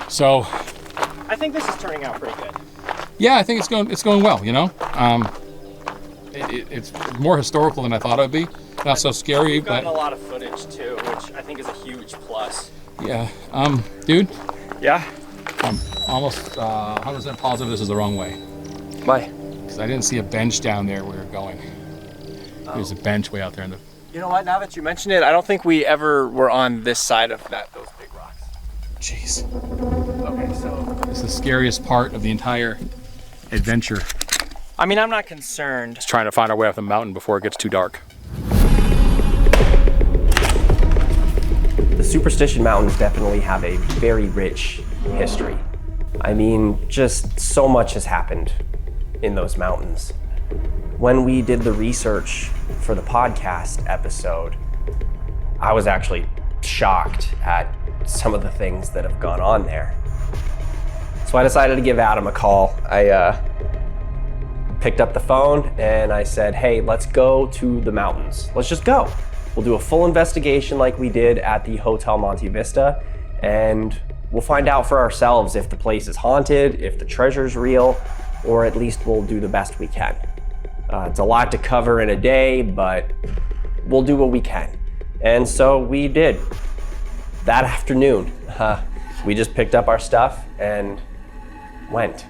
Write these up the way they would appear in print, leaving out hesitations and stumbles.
So I think this is turning out pretty good. yeah, I think it's going well, you know. It's more historical than I thought it would be. Not so scary, We've gotten but a lot of footage too, which I think is a huge plus. yeah. Dude, Yeah? I'm almost 100% positive this is the wrong way. Why? Because I didn't see a bench down there where we were going. There's a bench way out there in the... You know what, now that you mention it, I don't think we ever were on this side of those big rocks. Jeez. Okay, so... It's the scariest part of the entire adventure. I mean, I'm not concerned. Just trying to find our way up the mountain before it gets too dark. The Superstition Mountains definitely have a very rich history. I mean, just so much has happened in those mountains. When we did the research for the podcast episode, I was actually shocked at some of the things that have gone on there. So I decided to give Adam a call. I picked up the phone and I said, hey, let's go to the mountains. Let's just go. We'll do a full investigation like we did at the Hotel Monte Vista, and we'll find out for ourselves if the place is haunted, if the treasure's real, or at least we'll do the best we can. It's a lot to cover in a day, but we'll do what we can. And so we did. That afternoon, we just picked up our stuff and went.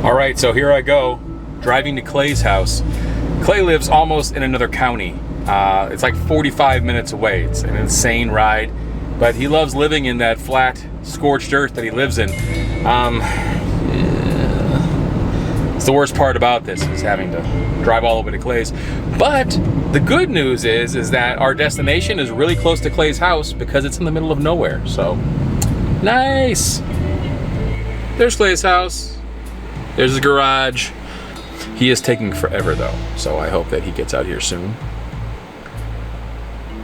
All right, so here I go, driving to Clay's house. Clay lives almost in another county. It's like 45 minutes away. It's an insane ride, but he loves living in that flat, scorched earth that he lives in. It's the worst part about this, is having to drive all the way to Clay's. But the good news is that our destination is really close to Clay's house because it's in the middle of nowhere, so nice. There's Clay's house. There's his garage. He is taking forever though, so I hope that he gets out here soon.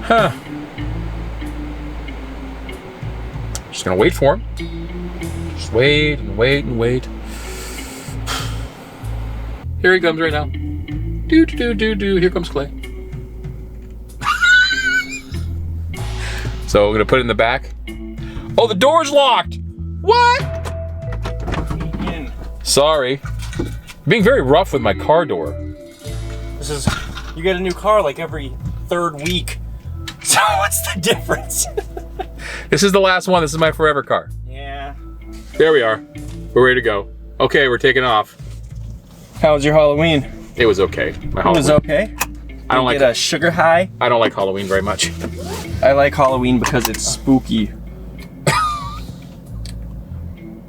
Huh. Just gonna wait for him. Just wait and wait and wait. Here he comes right now. Do do do do. Here comes Clay. So we're gonna put it in the back. Oh, the door's locked. What? Sorry. Being very rough with my car door. You get a new car like every third week. So what's the difference? This is the last one. This is my forever car. Yeah. There we are. We're ready to go. Okay, we're taking off. How was your Halloween? It was okay. My Halloween. It was okay. I don't like get a sugar high. I don't like Halloween very much. I like Halloween because it's spooky.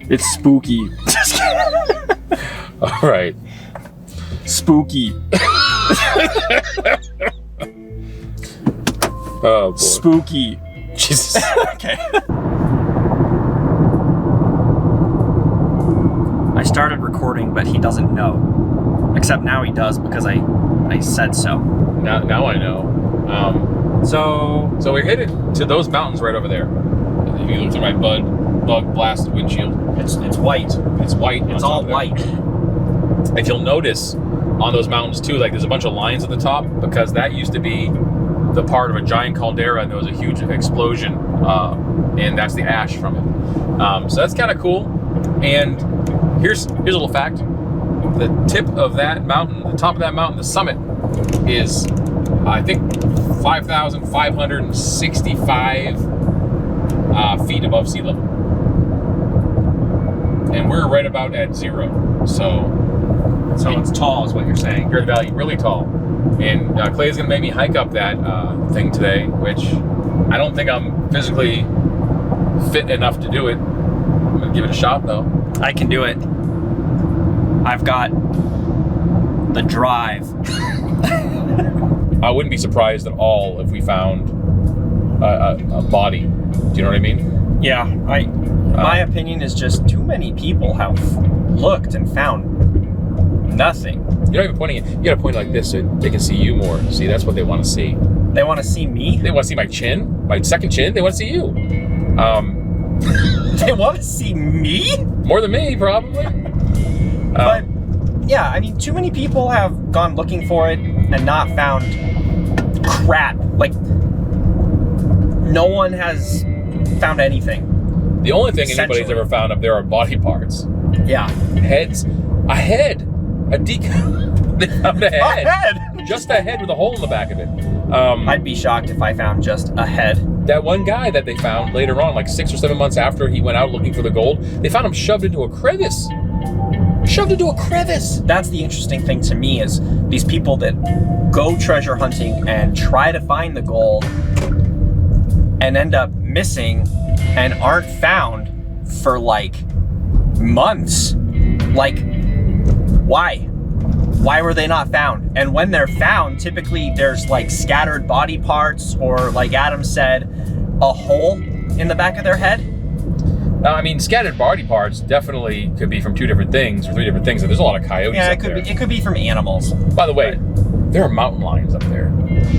It's spooky. Just kidding. All right. Spooky. Oh boy. Spooky. Jesus. Okay. I started recording, but he doesn't know. Except now he does because I said so. Now I know. So we're headed to those mountains right over there. If you look to my bug blasted windshield. It's white. It's white. It's all white. If you'll notice on those mountains too, like there's a bunch of lines at the top because that used to be the part of a giant caldera and there was a huge explosion, and that's the ash from it. So that's kind of cool. And here's a little fact: the tip of that mountain, the top of that mountain, the summit, is I think 5,565 feet above sea level, and we're right about at 0. So it's tall, is what you're saying. Here in the valley, really tall. And Clay's gonna make me hike up that thing today, which I don't think I'm physically fit enough to do it. I'm gonna give it a shot though. I can do it. I've got the drive. I wouldn't be surprised at all if we found a body. Do you know what I mean? Yeah, my opinion is just too many people have looked and found nothing. You're not even pointing it. You gotta point it like this so they can see you more. See, that's what they want to see. They want to see me? They want to see my chin, my second chin. They want to see you. They want to see me? More than me, probably. But yeah, I mean, too many people have gone looking for it and not found crap. Like, no one has found anything. The only thing anybody's ever found up there are body parts. Yeah. Heads. A head. They found a head. A head? Just a head with a hole in the back of it. I'd be shocked if I found just a head. That one guy that they found later on, like 6 or 7 months after he went out looking for the gold, they found him shoved into a crevice. Shoved into a crevice. That's the interesting thing to me is these people that go treasure hunting and try to find the gold and end up missing and aren't found for like months. Like, why? Why were they not found? And when they're found, typically there's like scattered body parts or, like Adam said, a hole in the back of their head. I mean, scattered body parts definitely could be from 2 different things or 3 different things. There's a lot of coyotes up there. It could be from animals. By the way, there are mountain lions up there.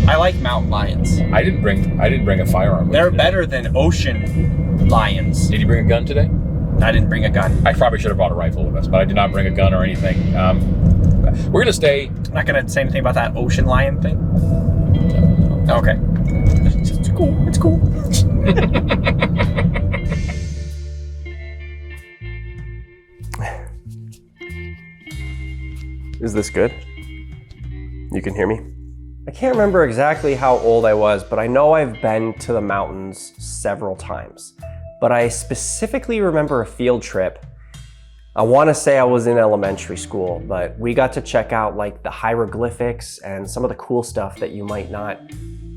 I like mountain lions. I didn't bring a firearm. They're better than ocean lions. Did you bring a gun today? I didn't bring a gun. I probably should have brought a rifle with us, but I did not bring a gun or anything. We're gonna stay. I'm not gonna say anything about that ocean lion thing. No. Okay. It's cool. It's cool. Is this good? You can hear me? I can't remember exactly how old I was, but I know I've been to the mountains several times. But I specifically remember a field trip. I want to say I was in elementary school, but we got to check out like the hieroglyphics and some of the cool stuff that you might not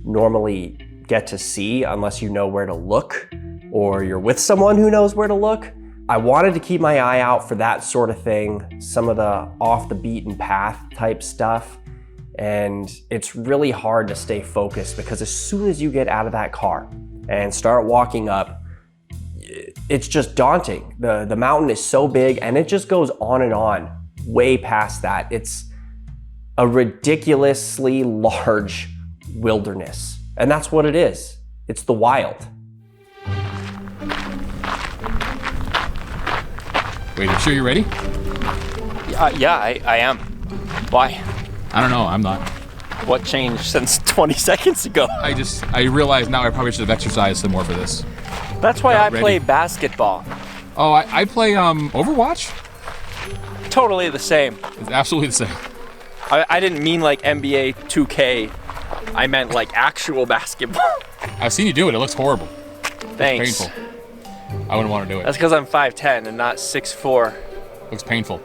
normally get to see unless you know where to look or you're with someone who knows where to look. I wanted to keep my eye out for that sort of thing, some of the off the beaten path type stuff. And it's really hard to stay focused because as soon as you get out of that car and start walking up, it's just daunting. The mountain is so big and it just goes on and on way past that. It's a ridiculously large wilderness. And that's what it is. It's the wild. Wait, you sure you're ready? Yeah, I am. Why? I don't know, I'm not. What changed since 20 seconds ago? I realize now I probably should have exercised some more for this. That's why I play basketball. Oh, I play Overwatch? Totally the same. It's absolutely the same. I didn't mean like NBA 2K. I meant like actual basketball. I've seen you do it. It looks horrible. Thanks. It's painful. I wouldn't want to do it. That's because I'm 5'10" and not 6'4". Looks painful.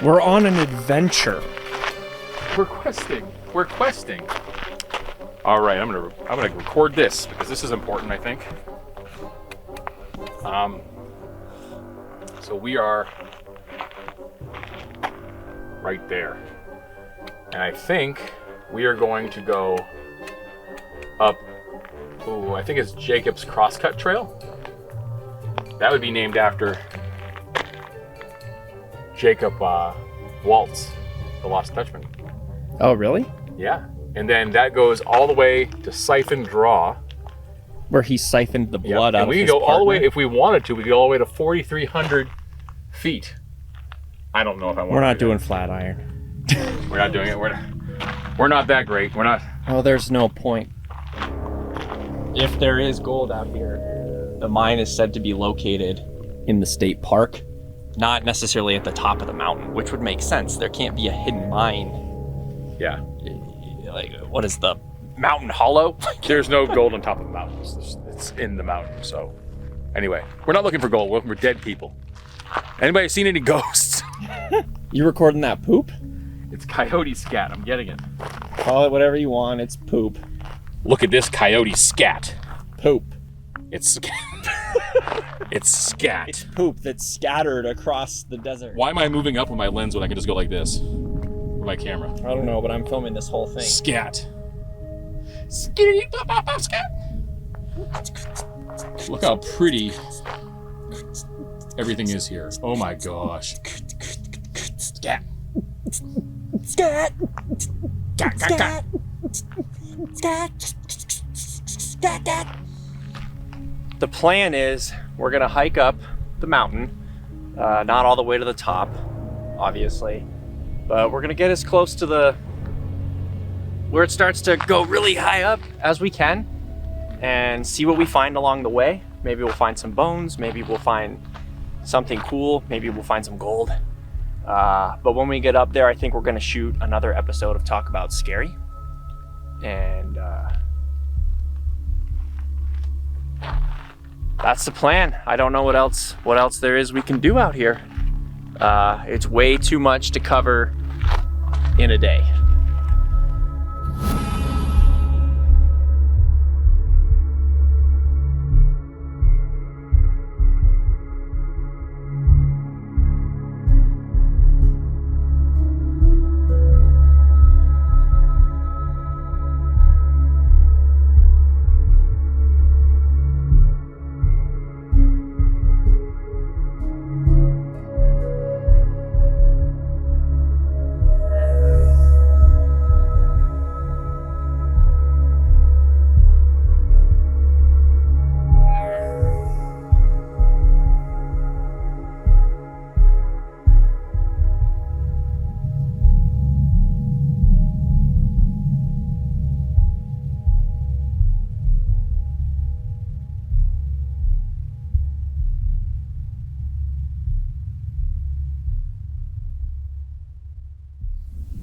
We're on an adventure. We're questing. All right, I'm gonna record this because this is important, I think. So we are right there, and I think we are going to go up. Ooh, I think it's Jacob's Crosscut Trail. That would be named after Jacob Waltz, the Lost Dutchman. Oh, really? Yeah. And then that goes all the way to Siphon Draw. Where he siphoned the blood out and of we his can go all the way, partner? if we wanted to, we go all the way to 4,300 feet. I don't know if I want We're to not do doing Flatiron. We're not doing it. We're not that great. We're not. Oh, there's no point. If there is gold out here, the mine is said to be located in the state park, not necessarily at the top of the mountain, which would make sense. There can't be a hidden mine. Yeah. Like, what is the mountain hollow? There's no gold on top of the mountains. It's in the mountain. So, anyway, we're not looking for gold. We're looking for dead people. Anybody seen any ghosts? You recording that poop? It's coyote scat. I'm getting it. Call it whatever you want. It's poop. Look at this coyote scat. Poop. It's it's scat. It's poop that's scattered across the desert. Why am I moving up with my lens when I can just go like this with my camera? I don't know, but I'm filming this whole thing. Scat. Skitty pop pop pop scat. Look how pretty everything is here. Oh my gosh. Scat. Scat. Scat. Scat. Scat. Scat. The plan is we're gonna hike up the mountain, not all the way to the top, obviously, but we're gonna get as close to where it starts to go really high up as we can and see what we find along the way. Maybe we'll find some bones, maybe we'll find something cool, maybe we'll find some gold. But when we get up there, I think we're gonna shoot another episode of Talk About Scary. And that's the plan. I don't know what else there is we can do out here. It's way too much to cover in a day.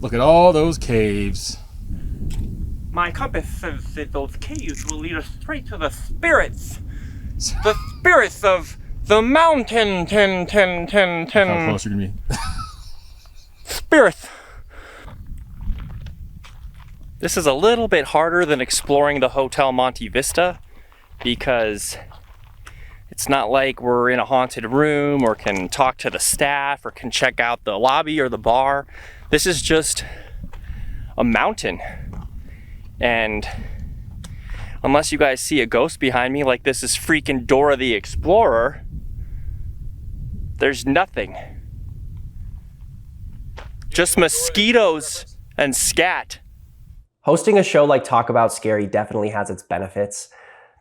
Look at all those caves. My compass says that those caves will lead us straight to the spirits. The spirits of the mountain. How close are you gonna be? Spirits. This is a little bit harder than exploring the Hotel Monte Vista because it's not like we're in a haunted room or can talk to the staff or can check out the lobby or the bar. This is just a mountain. And unless you guys see a ghost behind me like this is freaking Dora the Explorer, there's nothing. Just mosquitoes and scat. Hosting a show like Talk About Scary definitely has its benefits.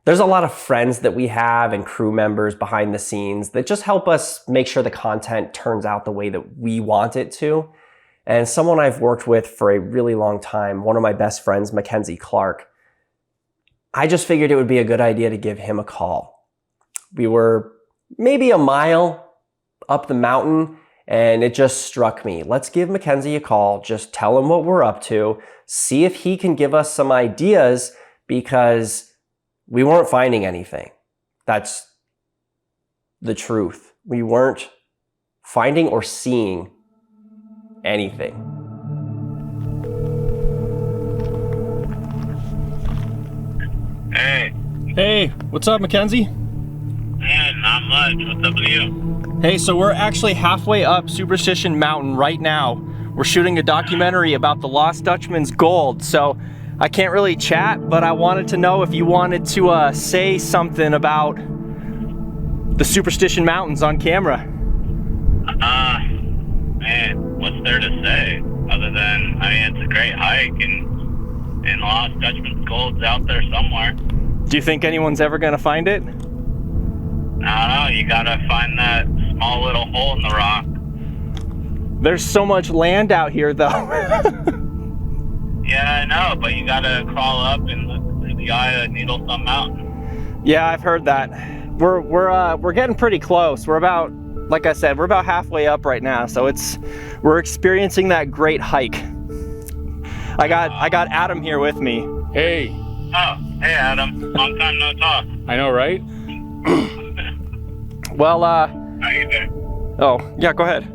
There's a lot of friends that we have and crew members behind the scenes that just help us make sure the content turns out the way that we want it to. And someone I've worked with for a really long time, one of my best friends, Mackenzie Clark, I just figured it would be a good idea to give him a call. We were maybe a mile up the mountain and it just struck me. Let's give Mackenzie a call, just tell him what we're up to, see if he can give us some ideas because we weren't finding anything. That's the truth. We weren't finding or seeing anything. Hey. Hey, what's up, Mackenzie? Hey, not much. What's up with you? Hey, so we're actually halfway up Superstition Mountain right now. We're shooting a documentary about the Lost Dutchman's gold, so I can't really chat, but I wanted to know if you wanted to say something about the Superstition Mountains on camera. Man, what's there to say other than, I mean, it's a great hike and lost Dutchman's gold's out there somewhere. Do you think anyone's ever gonna find it? I don't know, you gotta find that small little hole in the rock. There's so much land out here, though. Yeah, I know, but you gotta crawl up and look through the eye of Needle Thumb Mountain. Yeah, I've heard that. We're getting pretty close. We're about, like I said, we're about halfway up right now, so we're experiencing that great hike. I got Adam here with me. Hey. Oh, hey Adam, long time no talk. I know, right? Well, How you doing? oh, yeah, go ahead.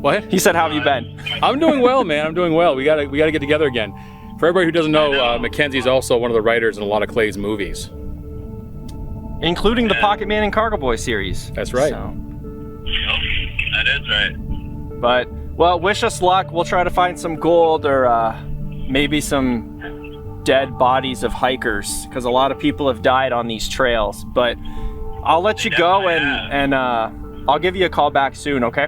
What? He said, how have you been? I'm doing well, man. I'm doing well. We gotta get together again. For everybody who doesn't know, Mackenzie's also one of the writers in a lot of Clay's movies. Including the Pocket Man and Cargo Boy series. That's right. So. Yep, that is right. But, well, wish us luck. We'll try to find some gold or maybe some dead bodies of hikers, because a lot of people have died on these trails. But I'll let you go, and I'll give you a call back soon, okay?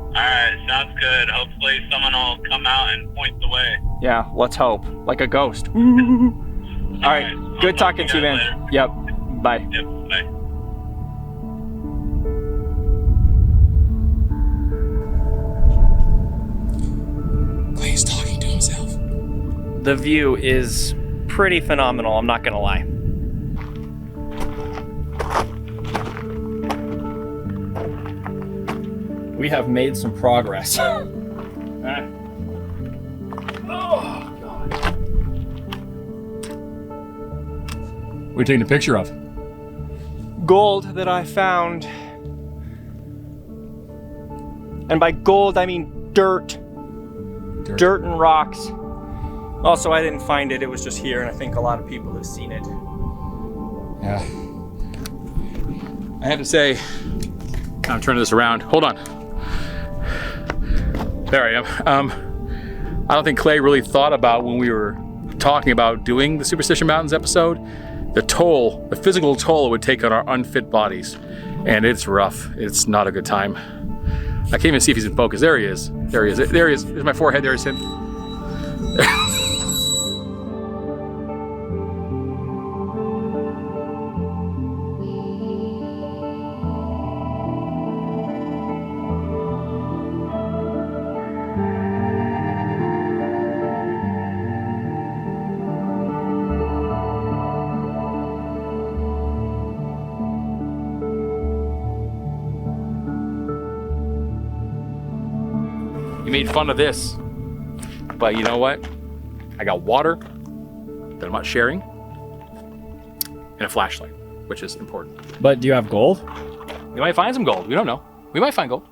Alright, sounds good. Hopefully someone will come out and point the way. Yeah, let's hope. Like a ghost. Alright, good talking to you, man. Later. Yep, bye. Yep, bye. Clay's talking to himself. The view is pretty phenomenal, I'm not gonna lie. We have made some progress. Oh, God. What are you taking a picture of? Gold that I found. And by gold, I mean dirt. Dirt and rocks. Also, I didn't find it, it was just here, and I think a lot of people have seen it. Yeah. I have to say, I'm turning this around. Hold on. There I am. I don't think Clay really thought about, when we were talking about doing the Superstition Mountains episode, the physical toll it would take on our unfit bodies. And it's rough. It's not a good time. I can't even see if he's in focus. There he is. There he is. There he is. There's my forehead. There's him. You made fun of this, but you know what? I got water that I'm not sharing, and a flashlight, which is important. But do you have gold? We might find some gold. We don't know. We might find gold.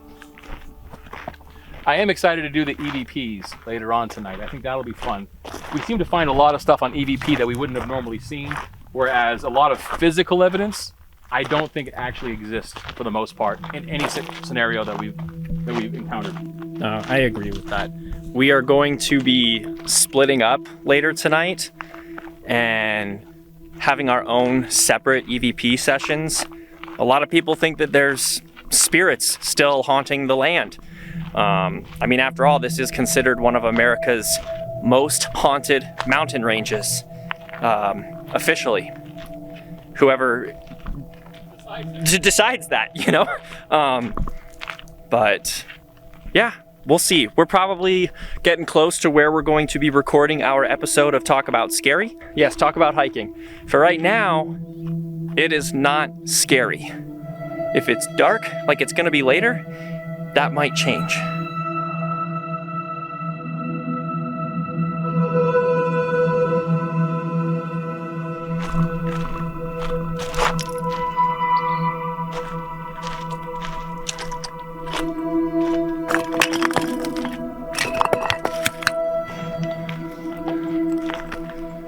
I am excited to do the EVPs later on tonight. I think that'll be fun. We seem to find a lot of stuff on EVP that we wouldn't have normally seen, whereas a lot of physical evidence, I don't think it actually exists for the most part in any scenario that we've encountered. I agree with that. We are going to be splitting up later tonight and having our own separate EVP sessions. A lot of people think that there's spirits still haunting the land. I mean, after all, this is considered one of America's most haunted mountain ranges, officially. Whoever decides that, you know? But yeah, we'll see. We're probably getting close to where we're going to be recording our episode of Talk About Scary. Yes, Talk About Hiking. For right now, it is not scary. If it's dark, like it's gonna be later, that might change.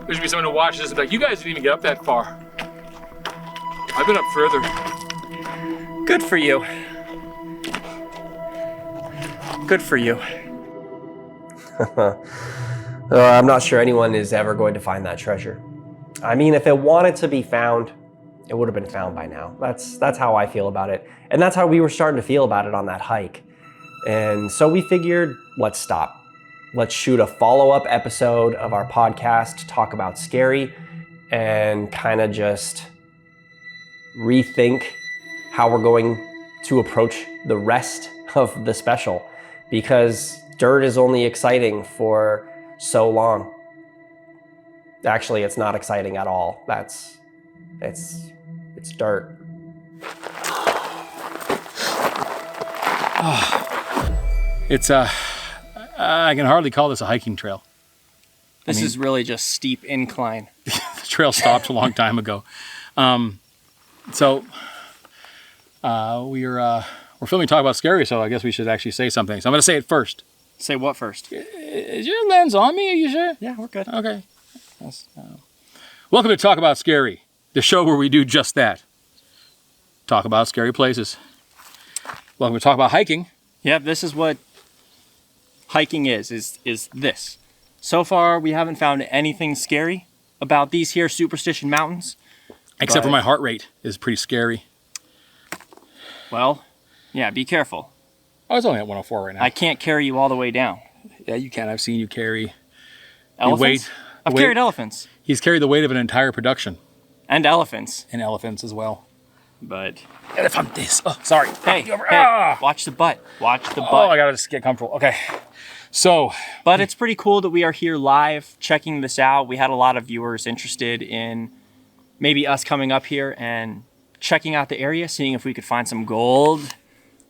There should be someone to watch this and be like, you guys didn't even get up that far. I've been up further. Good for you. Good for you. I'm not sure anyone is ever going to find that treasure. I mean, if it wanted to be found, it would have been found by now. That's how I feel about it. And that's how we were starting to feel about it on that hike. And so we figured, let's stop. Let's shoot a follow-up episode of our podcast to talk about scary and kind of just rethink how we're going to approach the rest of the special, because dirt is only exciting for so long. Actually, it's not exciting at all. It's dirt. It's I can hardly call this a hiking trail. This is really just steep incline. The trail stopped a long time ago. We're filming Talk About Scary, so I guess we should actually say something. So I'm going to say it first. Say what first? Is your lens on me? Are you sure? Yeah, we're good. Okay. Welcome to Talk About Scary, the show where we do just that. Talk about scary places. Welcome to Talk About Hiking. Yeah, this is what hiking is this. So far, we haven't found anything scary about these here Superstition Mountains. Except for my heart rate is pretty scary. Well, yeah, be careful. I was only at 104 right now. I can't carry you all the way down. Yeah, you can. I've seen you carry Elephants? I've carried elephants. He's carried the weight of an entire production. And elephants. And elephants as well. But... Elephant this. Oh, sorry. Hey, watch the butt. Watch the butt. Oh, I gotta just get comfortable. Okay. So... But it's pretty cool that we are here live checking this out. We had a lot of viewers interested in maybe us coming up here and checking out the area, seeing if we could find some gold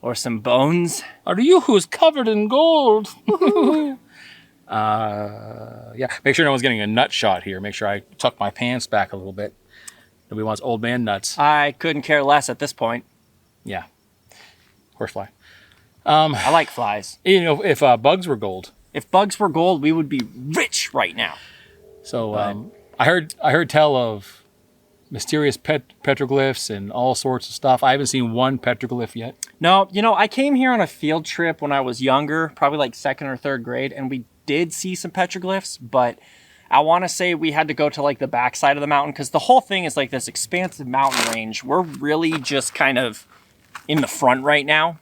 or some bones. Are you who's covered in gold? Yeah, make sure no one's getting a nut shot here. Make sure I tuck my pants back a little bit. Nobody wants old man nuts. I couldn't care less at this point. Yeah. Horsefly. I like flies. You know, if bugs were gold. If bugs were gold, we would be rich right now. So I heard tell of mysterious petroglyphs and all sorts of stuff. I haven't seen one petroglyph yet. No, you know, I came here on a field trip when I was younger, probably like 2nd or 3rd grade, and we did see some petroglyphs, but I want to say we had to go to like the backside of the mountain because the whole thing is like this expansive mountain range. We're really just kind of in the front right now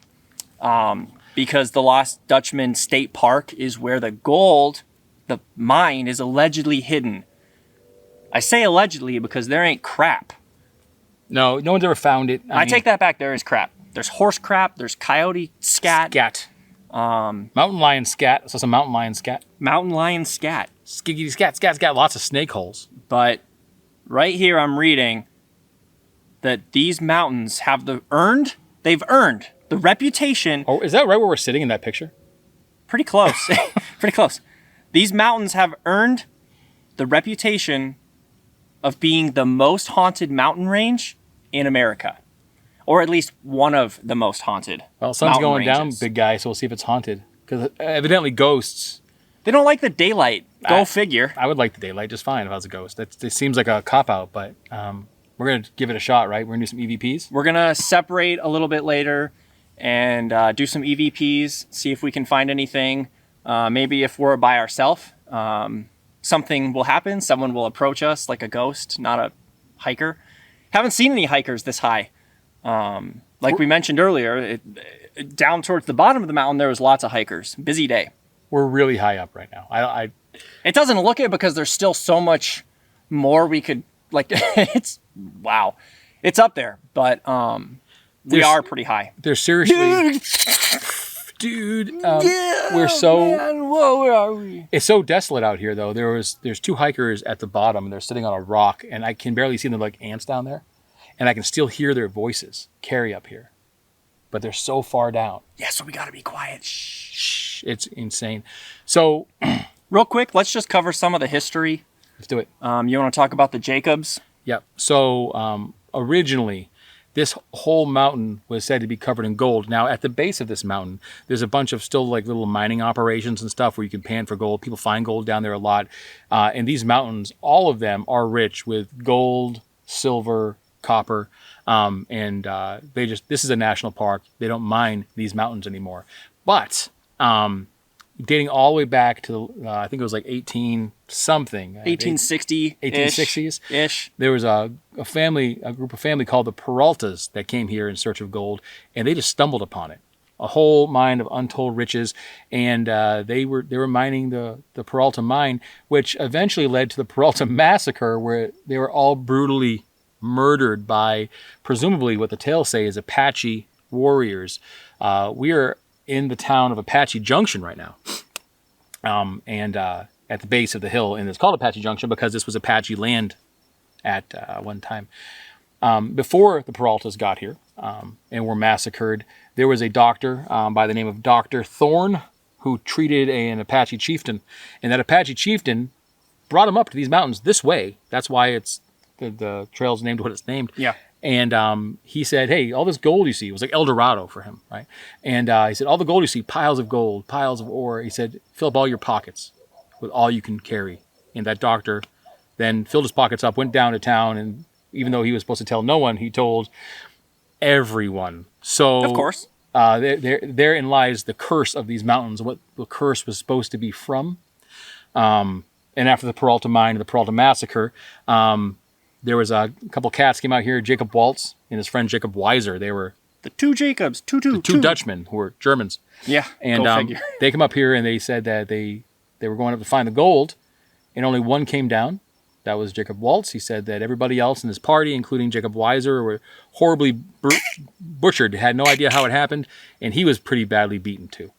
because the Lost Dutchman State Park is where the gold, the mine, is allegedly hidden. I say allegedly because there ain't crap. No one's ever found it. I take that back. There is crap. There's horse crap. There's coyote scat. Scat. Mountain lion scat. So some mountain lion scat. Mountain lion scat. Skiggity scat. Scat's got lots of snake holes. But right here I'm reading that these mountains have they've earned the reputation. Oh, is that right where we're sitting in that picture? Pretty close. Pretty close. These mountains have earned the reputation of being the most haunted mountain range in America. Or at least one of the most haunted. Well, sun's going down, big guy, so we'll see if it's haunted. Because evidently ghosts... They don't like the daylight. Go figure. I would like the daylight just fine if I was a ghost. It seems like a cop-out, but we're going to give it a shot, right? We're going to do some EVPs? We're going to separate a little bit later and do some EVPs, see if we can find anything. Maybe if we're by ourselves, something will happen. Someone will approach us like a ghost, not a hiker. Haven't seen any hikers this high. Like we mentioned earlier, down towards the bottom of the mountain, there was lots of hikers. Busy day. We're really high up right now. It doesn't look it because there's still so much more we could, like, wow. It's up there, but we are pretty high. There's seriously... Dude, we're so... Man, whoa, where are we? It's so desolate out here, though. There's 2 hikers at the bottom, and they're sitting on a rock, and I can barely see them like ants down there. And I can still hear their voices carry up here. But they're so far down. Yeah, so we got to be quiet. Shh. It's insane. So... Real quick, let's just cover some of the history. Let's do it. You want to talk about the Jacobs? Yep. So originally, this whole mountain was said to be covered in gold. Now, at the base of this mountain, there's a bunch of still like little mining operations and stuff where you can pan for gold. People find gold down there a lot. And these mountains, all of them are rich with gold, silver, copper, this is a national park. They don't mine these mountains anymore. But dating all the way back to I think it was like 18 something. 1860 1860s ish. There was a group of family called the Peraltas that came here in search of gold, and they just stumbled upon it. A whole mine of untold riches, and they were mining the Peralta mine, which eventually led to the Peralta massacre, where they were all brutally murdered by presumably what the tales say is Apache warriors. We are in the town of Apache Junction right now, and at the base of the hill, and it's called Apache Junction because this was Apache land at one time. Before the Peraltas got here and were massacred, there was a doctor by the name of Dr. Thorne who treated an Apache chieftain, and that Apache chieftain brought him up to these mountains this way. That's why it's the trail's named what it's named. Yeah. And he said, hey, all this gold you see, it was like El Dorado for him, right? And he said, all the gold you see, piles of gold, piles of ore. He said, fill up all your pockets with all you can carry. And that doctor then filled his pockets up, went down to town, and even though he was supposed to tell no one, he told everyone. So Of course. Therein lies the curse of these mountains, what the curse was supposed to be from. And after the Peralta mine and the Peralta massacre, there was a couple cats came out here, Jacob Waltz and his friend Jacob Weiser. They were The two Jacobs, two Dutchmen who were Germans. Yeah, And go figure. they come up here and they said that they were going up to find the gold, and only one came down. That was Jacob Waltz. He said that everybody else in his party, including Jacob Weiser, were horribly butchered, had no idea how it happened, and he was pretty badly beaten too,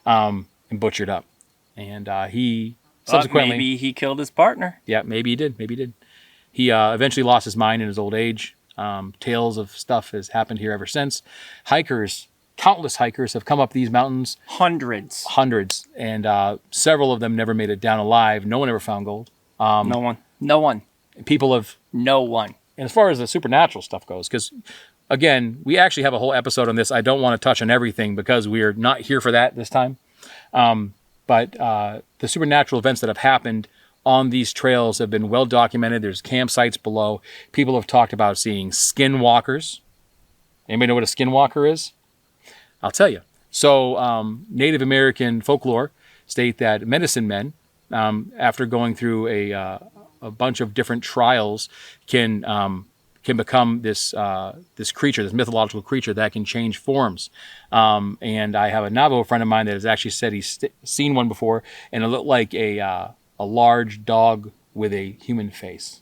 and butchered up. And he subsequently... maybe he killed his partner. Yeah, maybe he did. He eventually lost his mind in his old age. Tales of stuff has happened here ever since. Hikers, countless hikers, have come up these mountains. Hundreds. And several of them never made it down alive. No one ever found gold. No one. People have... No one. And as far as the supernatural stuff goes, because, again, we actually have a whole episode on this. I don't want to touch on everything because we are not here for that this time. But the supernatural events that have happened on these trails have been well documented. There's campsites below. People have talked about seeing skinwalkers. Anybody know what a skinwalker is? I'll tell you. So Native American folklore state that medicine men, after going through a bunch of different trials, can become this creature, this mythological creature that can change forms. And I have a Navajo friend of mine that has actually said he's seen one before, and it looked like a large dog with a human face.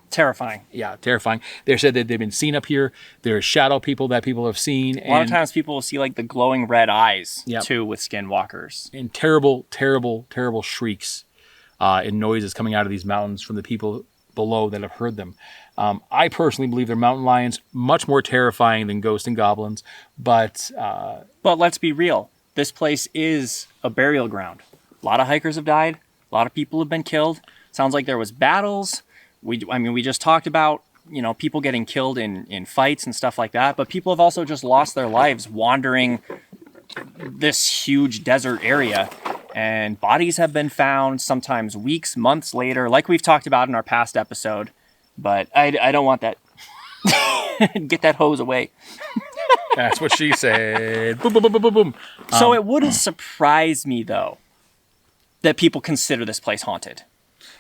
Terrifying. Yeah, terrifying. They said that they've been seen up here. There's shadow people that people have seen. A lot of times people will see like the glowing red eyes, Yep. too, with skinwalkers. And terrible, terrible, terrible shrieks and noises coming out of these mountains from the people below that have heard them. I personally believe they're mountain lions, much more terrifying than ghosts and goblins. But let's be real. This place is a burial ground. A lot of hikers have died. A lot of people have been killed. Sounds like there was battles. We just talked about, people getting killed in fights and stuff like that. But people have also just lost their lives wandering this huge desert area. And bodies have been found sometimes weeks, months later, like we've talked about in our past episode. But I don't want that. Get that hose away. that's what she said. Boom, boom, boom, boom, boom, boom. So it wouldn't surprise me, though, that people consider this place haunted.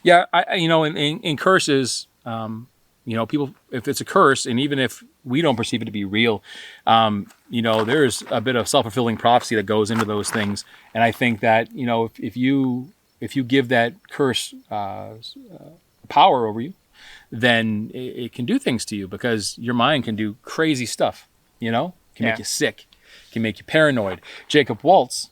Yeah, in curses, people, if it's a curse, and even if we don't perceive it to be real, there's a bit of self-fulfilling prophecy that goes into those things. And I think that, if you give that curse power over you, then it can do things to you, because your mind can do crazy stuff, can make you sick, can make you paranoid. Jacob Waltz,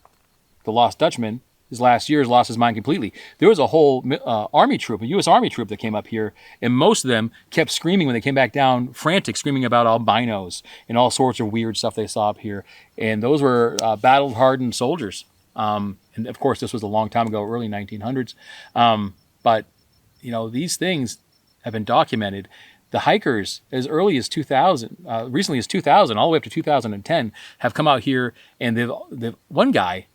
the lost Dutchman, his last years lost his mind completely. There was a whole army troop, a U.S. Army troop that came up here, and most of them kept screaming when they came back down, frantic, screaming about albinos and all sorts of weird stuff they saw up here. And those were battle-hardened soldiers. And of course, this was a long time ago, early 1900s. But these things have been documented. The hikers, as early as 2000, recently as 2000, all the way up to 2010, have come out here, and they've one guy.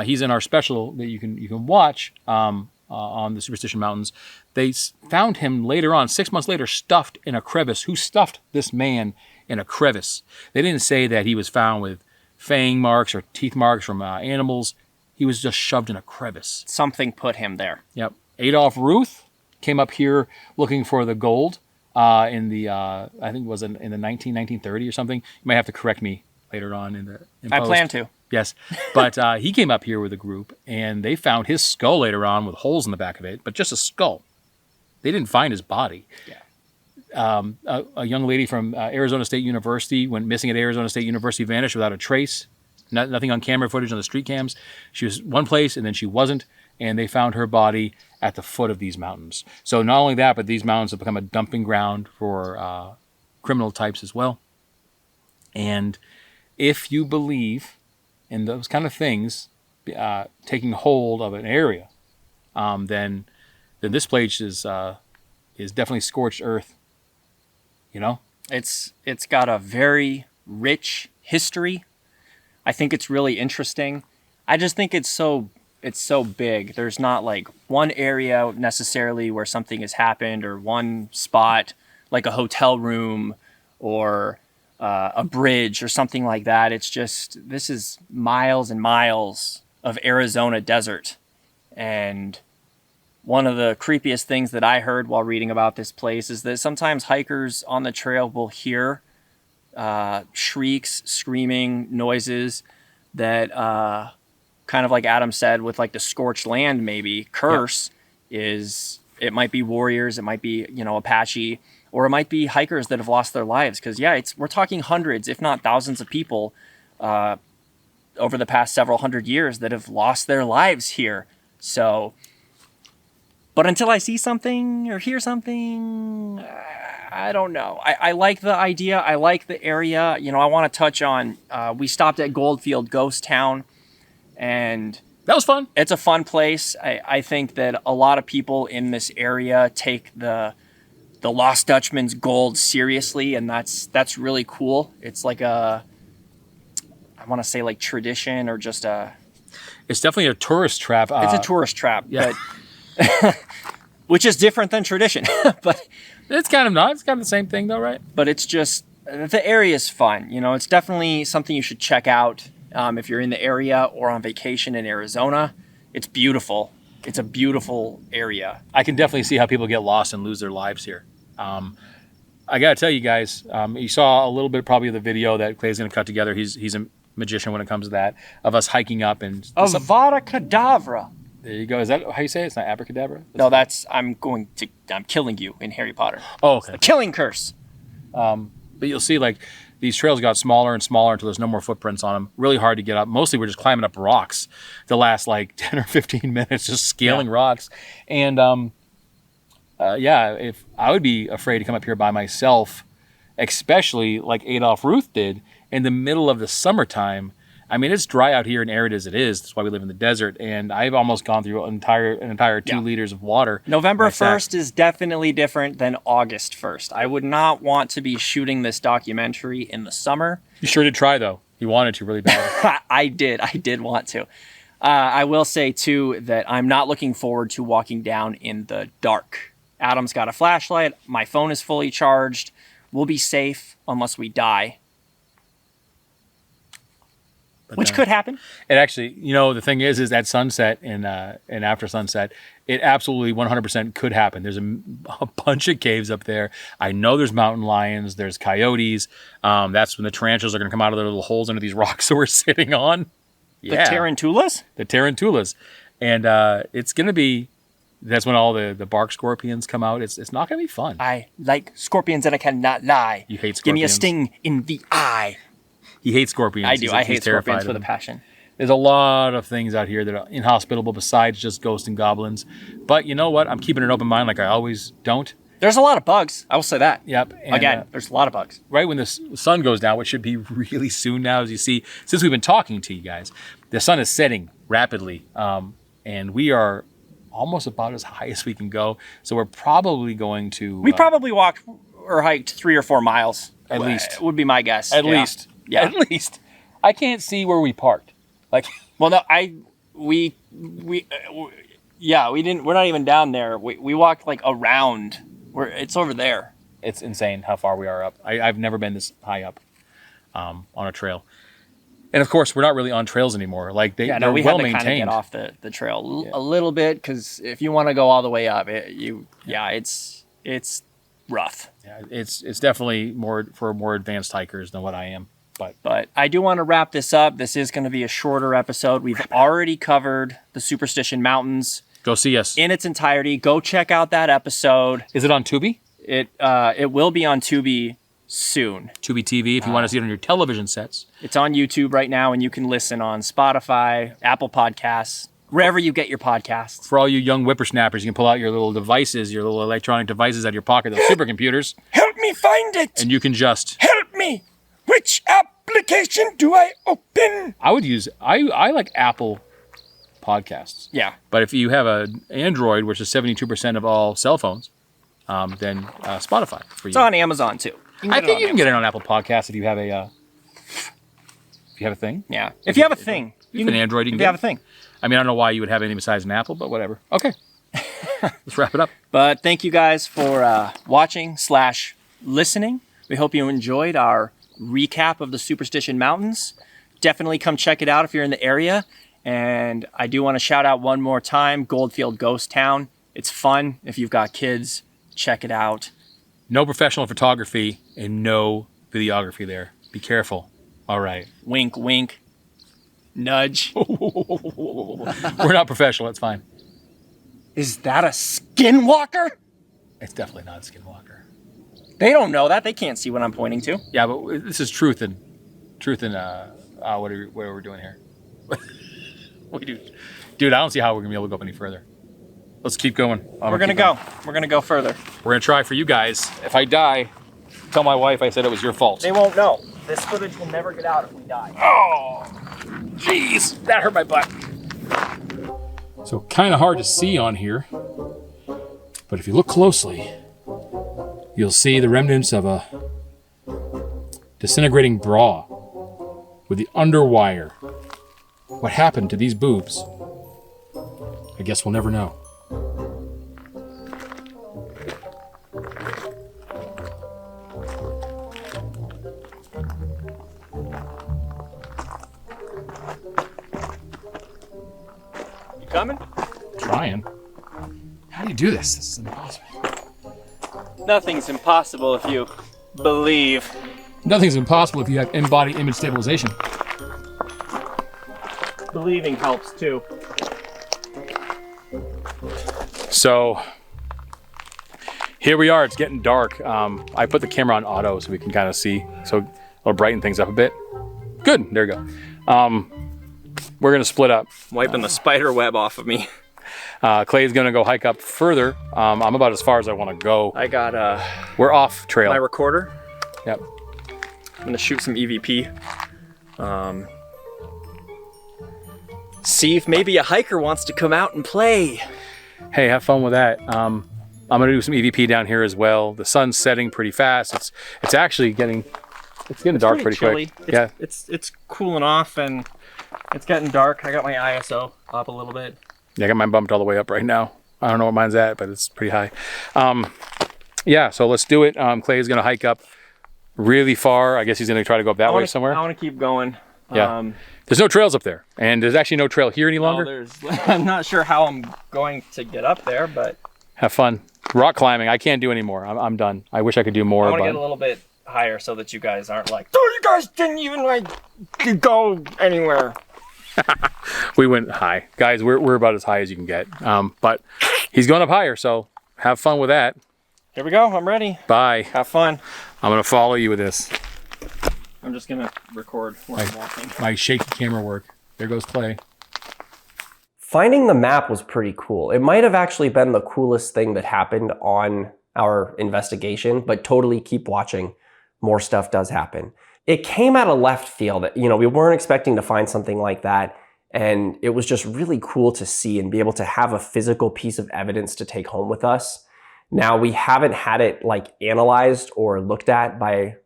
He's in our special that you can watch on the Superstition Mountains. They found him later on, 6 months later, stuffed in a crevice. Who stuffed this man in a crevice? They didn't say that he was found with fang marks or teeth marks from animals. he was just shoved in a crevice. Something put him there. Yep. Adolf Ruth came up here looking for the gold in the, I think it was in the 1930 or something. You might have to correct me later on in I post. plan to. Yes. But he came up here with a group, and they found his skull later on with holes in the back of it, but just a skull. They didn't find his body. Yeah. A young lady from Arizona State University went missing at Arizona State University, vanished without a trace. Nothing on camera footage on the street cams. She was one place, and then she wasn't, and they found her body at the foot of these mountains. So not only that, but these mountains have become a dumping ground for criminal types as well. And if you believe in those kind of things taking hold of an area, then this place is definitely scorched earth. You know, it's got a very rich history. I think it's really interesting. I just think it's so big. There's not like one area necessarily where something has happened, or one spot like a hotel room or a bridge or something like that. It's just, this is miles and miles of Arizona desert. And one of the creepiest things that I heard while reading about this place is that sometimes hikers on the trail will hear shrieks, screaming noises that kind of like Adam said, with like the scorched land, maybe curse is, it might be warriors, it might be, Apache, or it might be hikers that have lost their lives. Because we're talking hundreds, if not thousands of people over the past several hundred years that have lost their lives here. So, but until I see something or hear something, I don't know. I like the idea. I like the area. I want to touch on, we stopped at Goldfield Ghost Town, and that was fun. It's a fun place. I think that a lot of people in this area take the Lost Dutchman's gold seriously, and that's really cool. It's like I want to say like tradition, or just it's definitely a tourist trap. It's a tourist trap, yeah. but which is different than tradition. But it's kind of not. It's kind of the same thing, though, right? But it's just, the area is fun. It's definitely something you should check out if you're in the area or on vacation in Arizona. It's beautiful. It's a beautiful area. I can definitely see how people get lost and lose their lives here. I got to tell you guys, you saw a little bit probably of the video that Clay's going to cut together. He's a magician when it comes to that, of us hiking up. And Avada Kedavra. There you go. Is that how you say it? It's not abracadabra? No, I'm killing you in Harry Potter. Oh, okay. The killing curse. But you'll see, like, these trails got smaller and smaller until there's no more footprints on them. Really hard to get up. Mostly we're just climbing up rocks the last, like, 10 or 15 minutes, just scaling rocks. And, if I would be afraid to come up here by myself, especially like Adolf Ruth did, in the middle of the summertime. I mean, it's dry out here and arid as it is. That's why we live in the desert. And I've almost gone through an entire 2 liters of water. November 1st is definitely different than August 1st. I would not want to be shooting this documentary in the summer. You sure did try, though. You wanted to really bad. I did want to. I will say, too, that I'm not looking forward to walking down in the dark. Adam's got a flashlight. My phone is fully charged. We'll be safe unless we die. Which could happen. It actually, the thing is at sunset and after sunset, it absolutely 100% could happen. There's a bunch of caves up there. I know there's mountain lions. There's coyotes. That's when the tarantulas are going to come out of their little holes into these rocks that we're sitting on. Yeah. The tarantulas? The tarantulas. And it's going to be, that's when all the bark scorpions come out. It's not going to be fun. I like scorpions and I cannot lie. You hate scorpions. Give me a sting in the eye. He hates scorpions. I do. I hate scorpions with a passion. There's a lot of things out here that are inhospitable besides just ghosts and goblins. But you know what? I'm keeping an open mind like I always don't. There's a lot of bugs. I will say that. Yep. And, again, there's a lot of bugs. Right when the sun goes down, which should be really soon now, as you see, since we've been talking to you guys, the sun is setting rapidly. And we are almost about as high as we can go. So we're probably going to... We probably walked or hiked 3 or 4 miles. At least. Would be my guess. At least. Yeah. At least. I can't see where we parked. Like, well, no, we didn't. We're not even down there. We walked like around. It's over there. It's insane how far we are up. I've never been this high up on a trail. And of course, we're not really on trails anymore. Like they're we well had to kind of maintained. get off the trail a little bit because if you want to go all the way up, it's rough. Yeah, it's definitely more for more advanced hikers than what I am. But I do want to wrap this up. This is going to be a shorter episode. We've already covered the Superstition Mountains. Go see us in its entirety. Go check out that episode. Is it on Tubi? It will be on Tubi soon. Tubi TV if you want to see it on your television sets. It's on YouTube right now, and you can listen on Spotify, Apple Podcasts, wherever you get your podcasts. For all you young whippersnappers, you can pull out your little devices, your little electronic devices out of your pocket, those supercomputers. Help me find it! And you can just... Help me! Which application do I open? I like Apple Podcasts. Yeah. But if you have an Android, which is 72% of all cell phones, then Spotify for you. It's on Amazon too. I think you can get it on Apple Podcasts if you have a thing. Yeah. If you have a thing. If you have an Android, you can if you have a thing. I mean, I don't know why you would have anything besides an Apple, but whatever. Okay. Let's wrap it up. But thank you guys for watching/listening. We hope you enjoyed our recap of the Superstition Mountains. Definitely come check it out if you're in the area. And I do want to shout out one more time, Goldfield Ghost Town. It's fun. If you've got kids, check it out. No professional photography and no videography there. Be careful. All right. Wink, wink. Nudge. We're not professional. It's fine. Is that a skinwalker? It's definitely not a skinwalker. They don't know that. They can't see what I'm pointing to. Yeah, but this is truth and what are we doing here? Dude, I don't see how we're gonna be able to go up any further. Let's keep going. We're gonna go. We're gonna go further. We're gonna try for you guys. If I die, tell my wife I said it was your fault. They won't know. This footage will never get out if we die. Oh, jeez, that hurt my butt. So kind of hard to see on here, but if you look closely, you'll see the remnants of a disintegrating bra with the underwire. What happened to these boobs? I guess we'll never know. You coming? Trying. How do you do this? This is impossible. Nothing's impossible if you believe. Nothing's impossible if you have in-body image stabilization. Believing helps too. So here we are. It's getting dark. I put the camera on auto so we can kind of see. So it'll brighten things up a bit. Good. There we go. We're gonna split up. Wiping the spider web off of me. Clay's gonna go hike up further. I'm about as far as I want to go. I got We're off trail. my recorder. Yep. I'm gonna shoot some EVP. See if maybe a hiker wants to come out and play. Hey, have fun with that. I'm gonna do some EVP down here as well. The sun's setting pretty fast. It's actually getting dark pretty chilly. quick. It's cooling off and it's getting dark. I got my ISO up a little bit. Yeah, I got mine bumped all the way up right now. I don't know what mine's at, but it's pretty high. Yeah, so let's do it. Clay's gonna hike up really far. I guess he's gonna try to go up that way somewhere. I want to keep going. Yeah. There's no trails up there, and there's actually no trail here any longer. I'm not sure how I'm going to get up there, but have fun. Rock climbing, I can't do anymore. I'm done. I wish I could do more. I want to get a little bit higher so that you guys aren't like, oh, you guys didn't even go anywhere. We went high, guys. We're about as high as you can get. But he's going up higher, so have fun with that. Here we go. I'm ready. Bye. Have fun. I'm gonna follow you with this. I'm just gonna record while I'm walking. My shaky camera work. There goes Clay. Finding the map was pretty cool. It might have actually been the coolest thing that happened on our investigation, but totally keep watching. More stuff does happen. It came out of left field. We weren't expecting to find something like that. And it was just really cool to see and be able to have a physical piece of evidence to take home with us. Now, we haven't had it analyzed or looked at by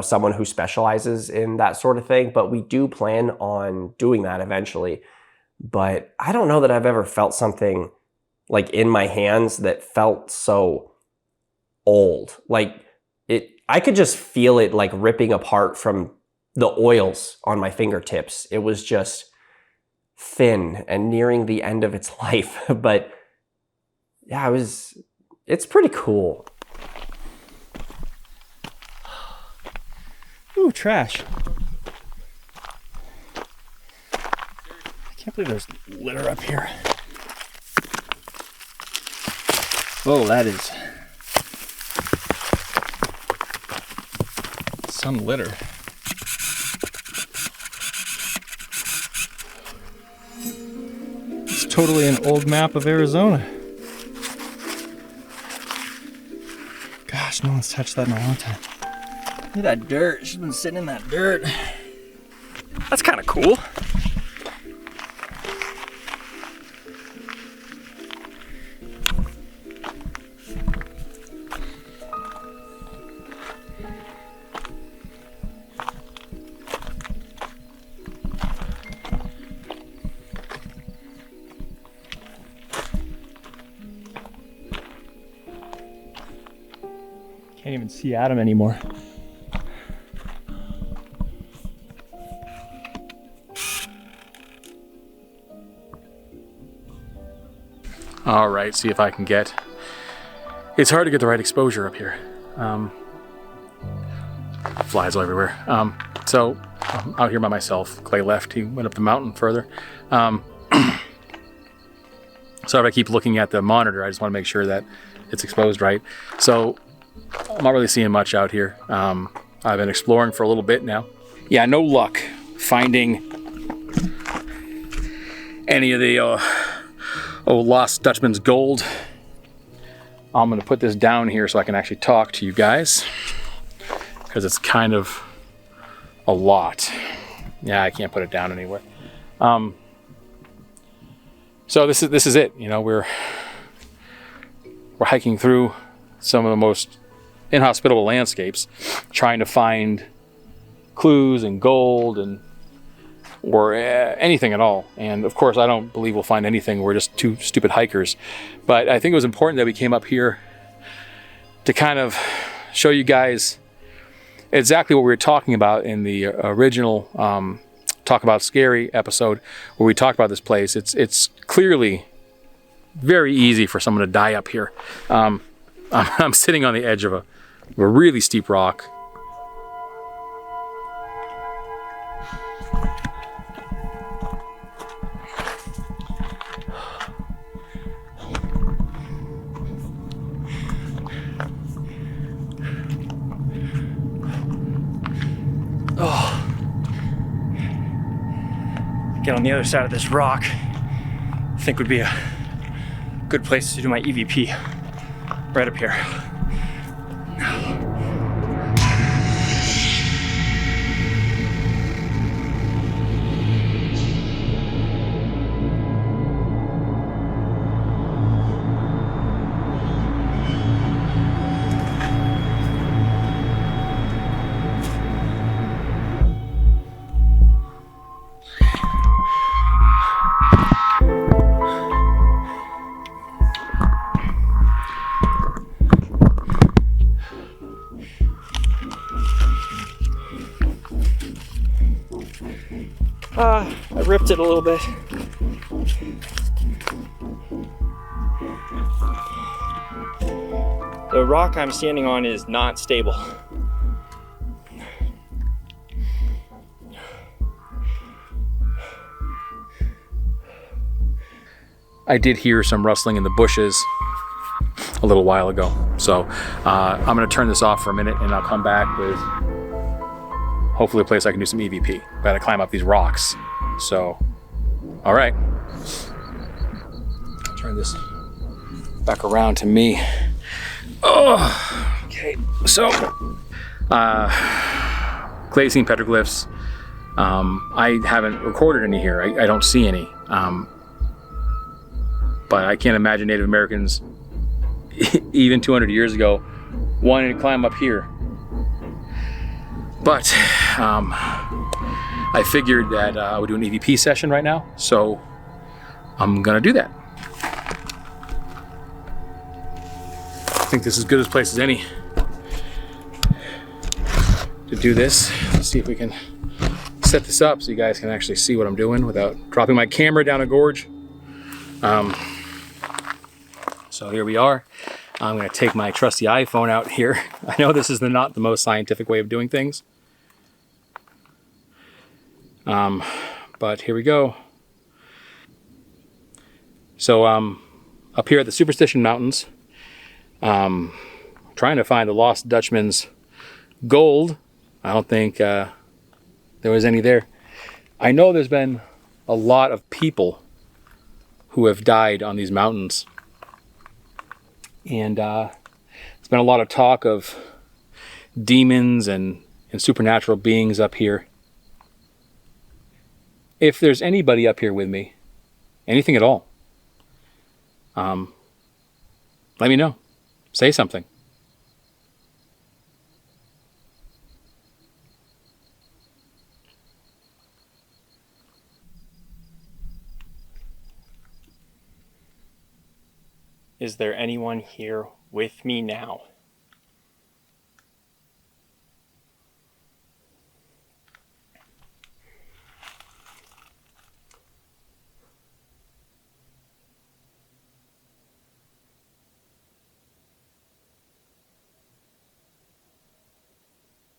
someone who specializes in that sort of thing, but we do plan on doing that eventually. But I don't know that I've ever felt something in my hands that felt so old. I could just feel it ripping apart from the oils on my fingertips. It was just thin and nearing the end of its life. But yeah, it's pretty cool. Ooh, trash. I can't believe there's litter up here. Oh, that is some litter. It's totally an old map of Arizona. Gosh, no one's touched that in a long time. Look at that dirt. She's been sitting in that dirt. That's kind of cool. Can't even see Adam anymore. All right, see if I can get... It's hard to get the right exposure up here. Flies all everywhere. So I'm out here by myself. Clay left, he went up the mountain further. So if I keep looking at the monitor, I just want to make sure that it's exposed right. So I'm not really seeing much out here. I've been exploring for a little bit now. Yeah, no luck finding any of the lost Dutchman's gold. I'm gonna put this down here so I can actually talk to you guys, because it's kind of a lot. Yeah, I can't put it down anywhere. So this is it. You know, we're hiking through some of the most inhospitable landscapes, trying to find clues and gold and or anything at all. And of course, I don't believe we'll find anything. We're just two stupid hikers. But I think it was important that we came up here to kind of show you guys exactly what we were talking about in the original Talk About Scary episode, where we talked about this place. It's clearly very easy for someone to die up here. I'm sitting on the edge of a really steep rock. Get on the other side of this rock. I think would be a good place to do my EVP. Right up here. I ripped it a little bit. The rock I'm standing on is not stable. I did hear some rustling in the bushes a little while ago. So I'm gonna turn this off for a minute and I'll come back with hopefully a place I can do some EVP. I gotta climb up these rocks. So, all right. Turn this back around to me. Oh, okay. So, clay scene petroglyphs. I haven't recorded any here. I don't see any. But I can't imagine Native Americans, even 200 years ago, wanting to climb up here. But I figured that I would do an EVP session right now, so I'm gonna do that. I think this is as good a place as any to do this. Let's see if we can set this up so you guys can actually see what I'm doing without dropping my camera down a gorge. So here we are. I'm going to take my trusty iPhone out here. I know this is not the most scientific way of doing things. But here we go. So up here at the Superstition Mountains, trying to find the lost Dutchman's gold. I don't think there was any there. I know there's been a lot of people who have died on these mountains. And there's been a lot of talk of demons and supernatural beings up here. If there's anybody up here with me, anything at all, let me know. Say something. Is there anyone here with me now?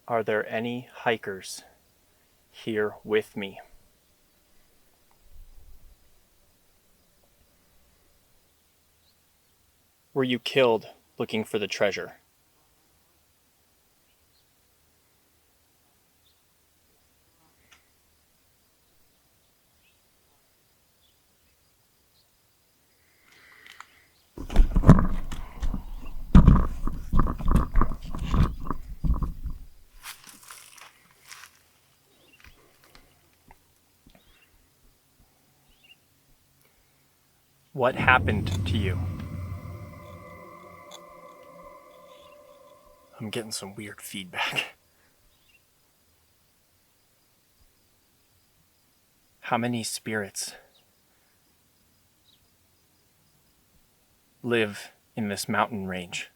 Are there any hikers here with me? Were you killed looking for the treasure? What happened to you? I'm getting some weird feedback. How many spirits live in this mountain range?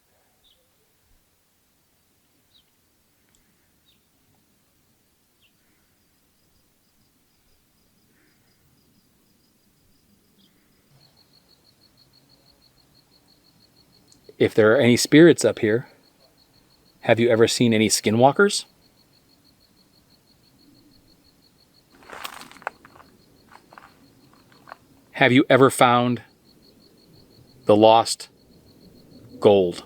If there are any spirits up here, have you ever seen any skinwalkers? Have you ever found the lost gold?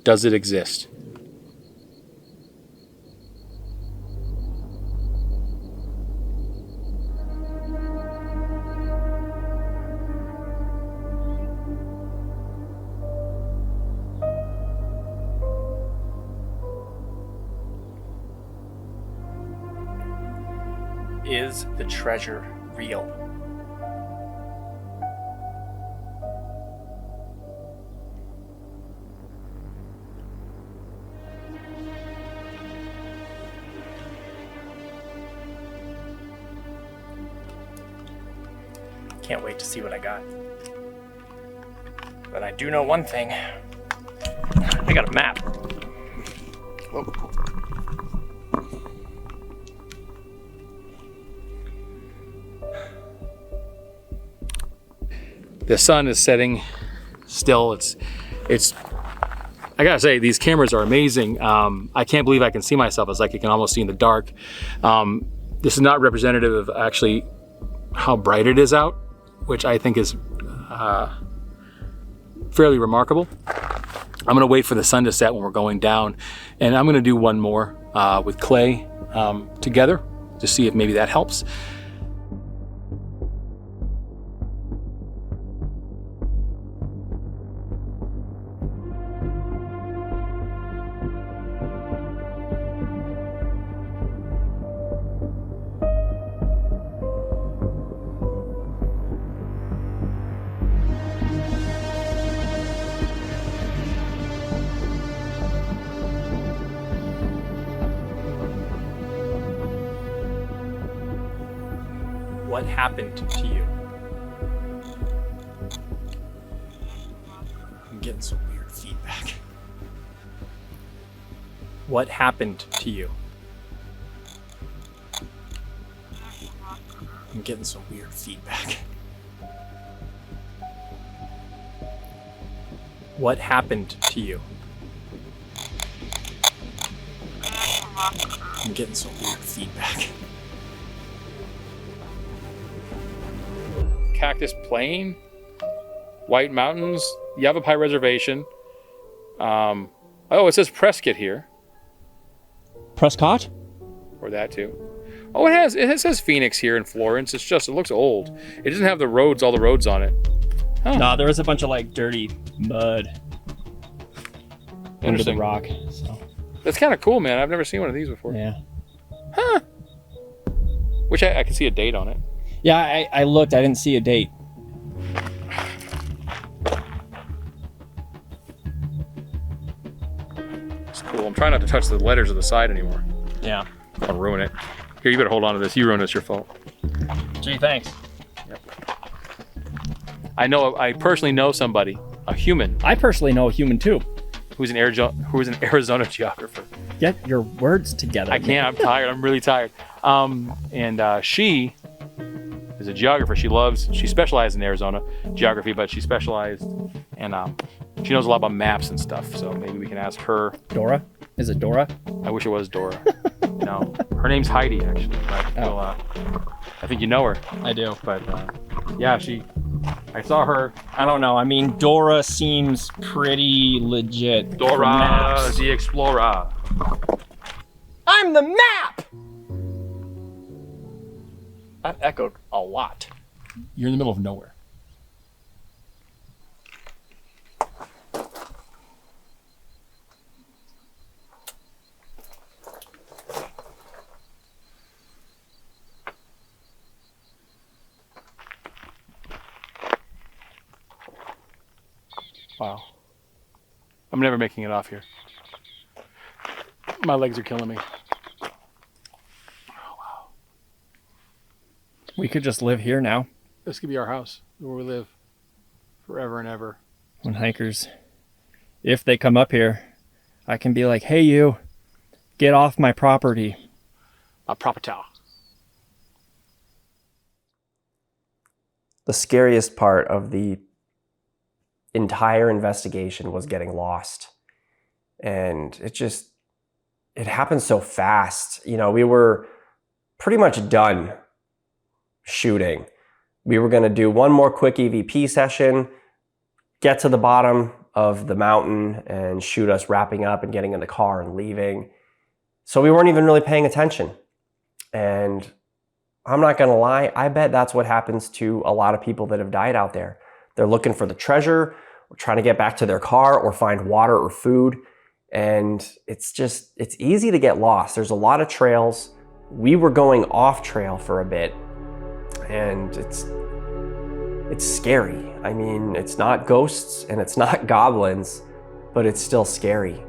Does it exist? Is the treasure real? Can't wait to see what I got. But I do know one thing. I got a map. Whoa. The sun is setting still. It's I gotta say, these cameras are amazing. I can't believe I can see myself. It's like you can almost see in the dark. This is not representative of actually how bright it is out, which I think is fairly remarkable. I'm gonna wait for the sun to set when we're going down, and I'm gonna do one more with Clay together to see if maybe that helps. What happened to you? I'm getting some weird feedback. What happened to you? I'm getting some weird feedback. What happened to you? I'm getting some weird feedback. Cactus Plain, White Mountains, Yavapai Reservation. Oh, it says Prescott here. Prescott? Or that too. Oh, it says Phoenix here in Florence. It's just, it looks old. It doesn't have the roads, all the roads on it. Huh. No, there was a bunch of like dirty mud under the Interesting. rock. So That's kind of cool, man. I've never seen one of these before. yeah. Huh. Which I can see a date on it. Yeah, I looked, I didn't see a date. It's cool. I'm trying not to touch the letters of the side anymore. Yeah. I'll ruin it. Here, you better hold on to this. You ruin it, it's your fault. Gee, thanks. I personally know somebody, a human, I personally know a human too. who's an Arizona geographer. Get your words together. I can't. I'm tired. I'm really tired. She is a geographer. She specialized in Arizona geography, but she specialized and she knows a lot about maps and stuff. So maybe we can ask her. Dora? Is it Dora? I wish it was Dora. No, her name's Heidi actually. But well, I think you know her. I do. But yeah, I saw her. I don't know. I mean, Dora seems pretty legit. for Dora maps. the Explorer. I'm the map! That echoed a lot. You're in the middle of nowhere. Wow. I'm never making it off here. My legs are killing me. We could just live here now. This could be our house where we live forever and ever. When hikers, if they come up here, I can be like, hey, you, get off my property. A property. The scariest part of the entire investigation was getting lost. And it happened so fast. You know, we were pretty much done shooting. We were going to do one more quick EVP session, get to the bottom of the mountain and shoot us wrapping up and getting in the car and leaving. So we weren't even really paying attention. And I'm not going to lie, I bet that's what happens to a lot of people that have died out there. They're looking for the treasure, or trying to get back to their car or find water or food. And it's easy to get lost. There's a lot of trails. We were going off trail for a bit, and it's scary. I mean, it's not ghosts and it's not goblins, but it's still scary.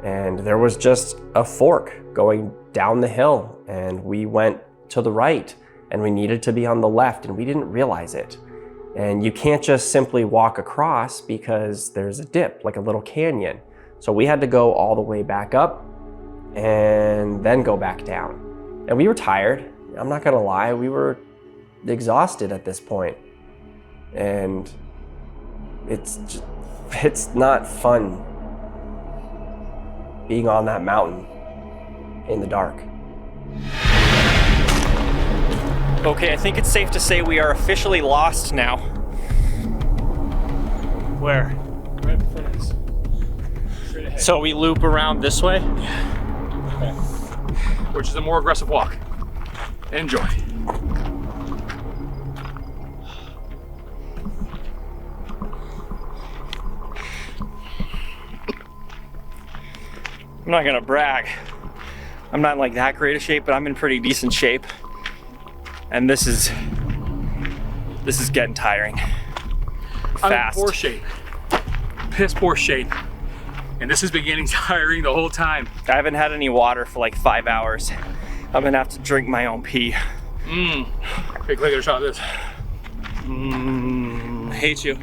And there was just a fork going down the hill, and we went to the right, and we needed to be on the left, and we didn't realize it. And you can't just simply walk across because there's a dip, like a little canyon. So we had to go all the way back up and then go back down. And we were tired. I'm not gonna lie, we were exhausted at this point. And it's not fun being on that mountain in the dark. Okay, I think it's safe to say we are officially lost now. Where? Right in front of us. Straight ahead. So we loop around this way? Okay. Which is a more aggressive walk. Enjoy. I'm not gonna brag. I'm not in like that great a shape, but I'm in pretty decent shape. And this is getting tiring. Fast. I'm in poor shape. Piss poor shape. And this has been getting tiring the whole time. I haven't had any water for like 5 hours. I'm gonna have to drink my own pee. Okay, click a shot of this. I hate you.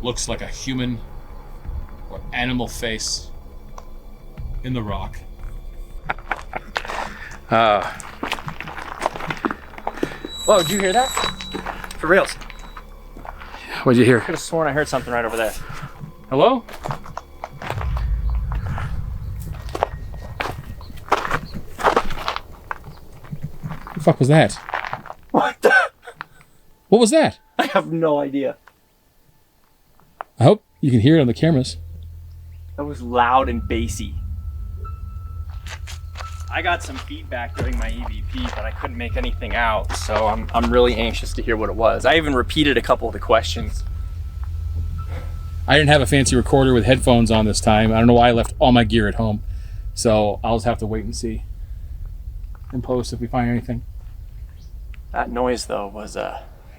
Looks like a human or animal face in the rock. Whoa, did you hear that? For reals. What'd you hear? I could have sworn I heard something right over there. Hello? What the fuck was that? What the? What was that? I have no idea. I hope you can hear it on the cameras. That was loud and bassy. I got some feedback during my EVP, but I couldn't make anything out, so I'm really anxious to hear what it was. I even repeated a couple of the questions. I didn't have a fancy recorder with headphones on this time. I don't know why I left all my gear at home. So I'll just have to wait and see. And post if we find anything. That noise, though, was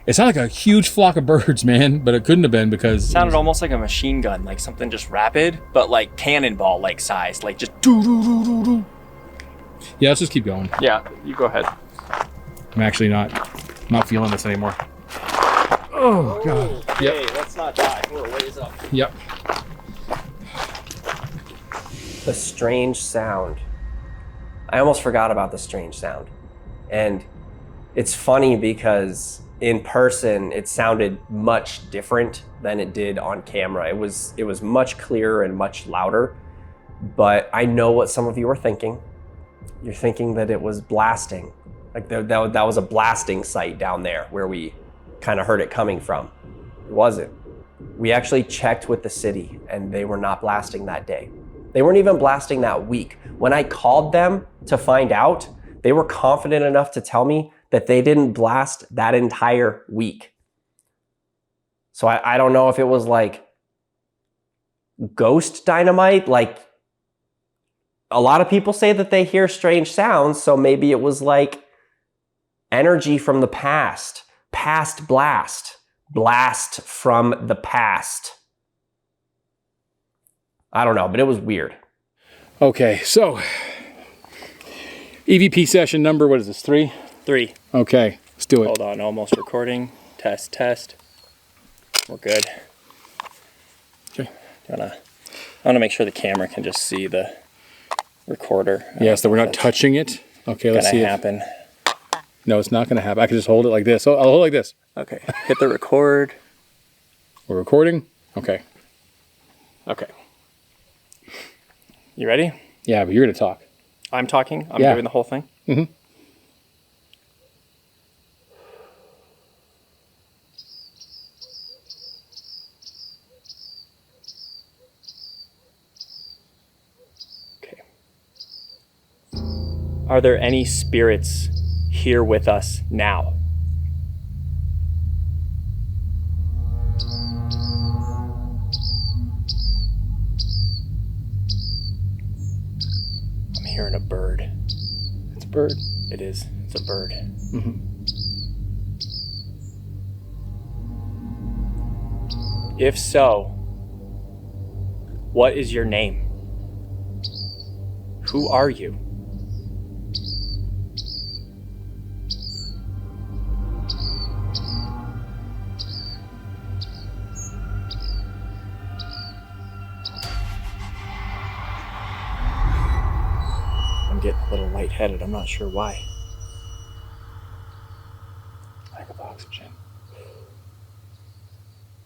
It sounded like a huge flock of birds, man, but it couldn't have been because... It sounded almost like a machine gun, like something just rapid, but like cannonball-like size, like just doo-doo-doo-doo-doo. Yeah, let's just keep going. Yeah, you go ahead. I'm actually not feeling this anymore. Oh, God. Okay, let's not die. We're a ways up. Yep. The strange sound. I almost forgot about the strange sound. And it's funny because in person, it sounded much different than it did on camera. It was much clearer and much louder, but I know what some of you are thinking. You're thinking that it was blasting. Like that was a blasting site down there where we kind of heard it coming from. It wasn't. We actually checked with the city and they were not blasting that day. They weren't even blasting that week. When I called them to find out, they were confident enough to tell me that they didn't blast that entire week. So I don't know if it was like ghost dynamite. Like a lot of people say that they hear strange sounds. So maybe it was like energy from the past, past blast from the past. I don't know, but it was weird. Okay, so EVP session number, what is this, 3? 3. Okay, let's do it. Hold on, almost recording. Test. We're good. Okay. I want to make sure the camera can just see the recorder. Yes, that we're not touching it. Okay, let's see. Happen. No, it's not going to happen. I can just hold it like this. Oh, I'll hold it like this. Okay, hit the record. We're recording? Okay. Okay. You ready? Yeah, but you're going to talk. I'm talking? I'm Yeah. doing the whole thing? Mm-hmm. Okay. Are there any spirits here with us now? I'm hearing a bird. It's a bird. It is. It's a bird. Mm-hmm. If so, what is your name? Who are you? I'm getting a little lightheaded. I'm not sure why. Lack of oxygen.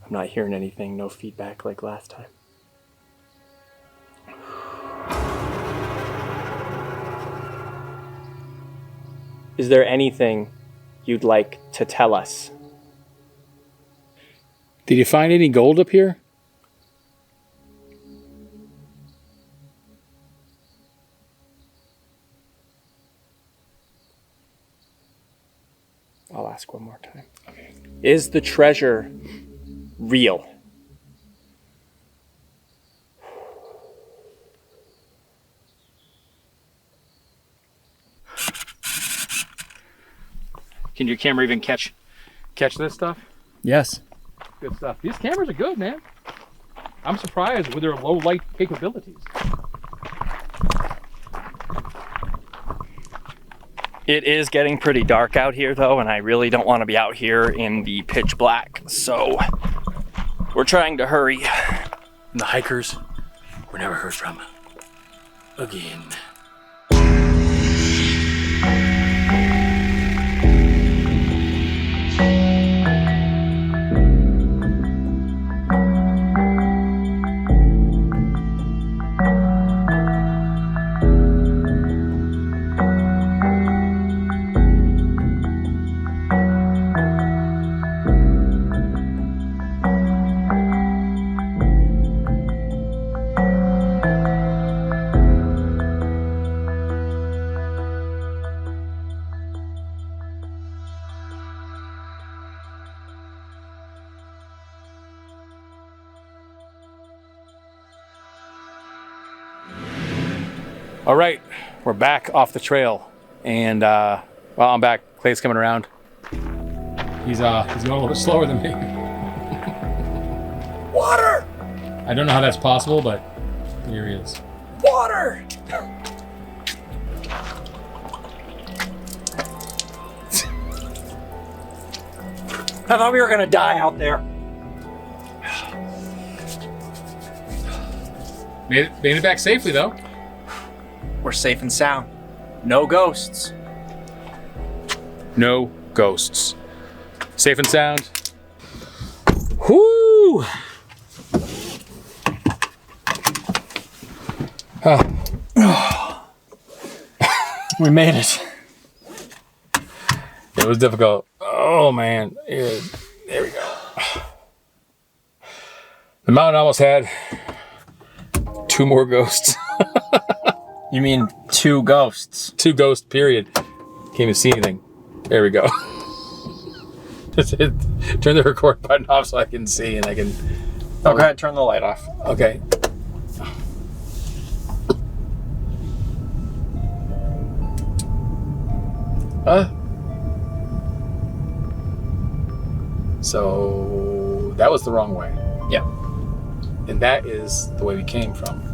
I'm not hearing anything. No feedback like last time. Is there anything you'd like to tell us? Did you find any gold up here? I'll ask one more time. Okay. Is the treasure real? Can your camera even catch this stuff? Yes. Good stuff. These cameras are good, man. I'm surprised with their low light capabilities. It is getting pretty dark out here though, and I really don't want to be out here in the pitch black, so we're trying to hurry. And the hikers were never heard from again. All right, we're back off the trail, and well, I'm back. Clay's coming around. He's going a little bit slower than me. Water! I don't know how that's possible, but here he is. Water! I thought we were gonna die out there. Made it back safely though. We're safe and sound. No ghosts. No ghosts. Safe and sound. Whoo! We made it. It was difficult. Oh man. Yeah, there we go. The mountain almost had 2 more ghosts. You mean 2 ghosts? 2 ghosts, period. Can't even see anything. There we go. Just turn the record button off so I can see and I can... Okay, turn the light off. Okay. So that was the wrong way. Yeah. And that is the way we came from.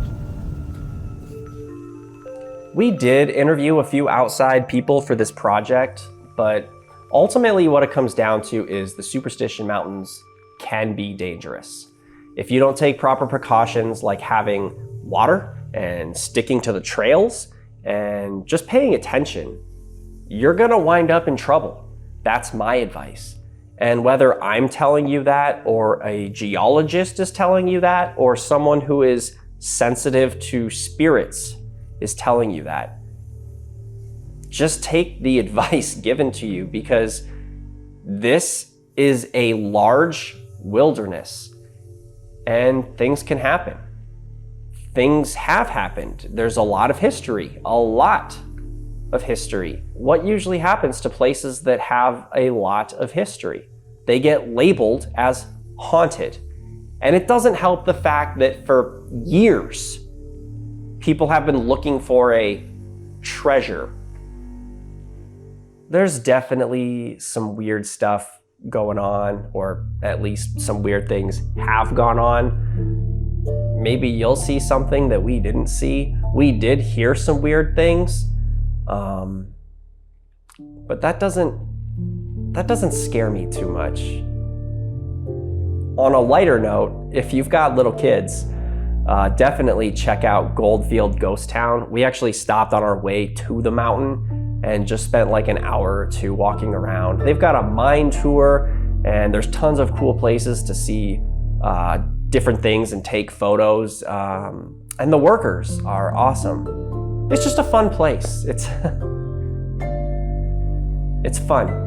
We did interview a few outside people for this project, but ultimately what it comes down to is the Superstition Mountains can be dangerous. If you don't take proper precautions like having water and sticking to the trails and just paying attention, you're gonna wind up in trouble. That's my advice. And whether I'm telling you that, or a geologist is telling you that, or someone who is sensitive to spirits is telling you that, just take the advice given to you, because this is a large wilderness and things can happen. Things have happened. There's a lot of history, a lot of history. What usually happens to places that have a lot of history? They get labeled as haunted. And it doesn't help the fact that for years, people have been looking for a treasure. There's definitely some weird stuff going on, or at least some weird things have gone on. Maybe you'll see something that we didn't see. We did hear some weird things, but that doesn't scare me too much. On a lighter note, if you've got little kids, definitely check out Goldfield Ghost Town. We actually stopped on our way to the mountain and just spent like an hour or 2 walking around. They've got a mine tour, and there's tons of cool places to see different things and take photos. And the workers are awesome. It's just a fun place. It's fun.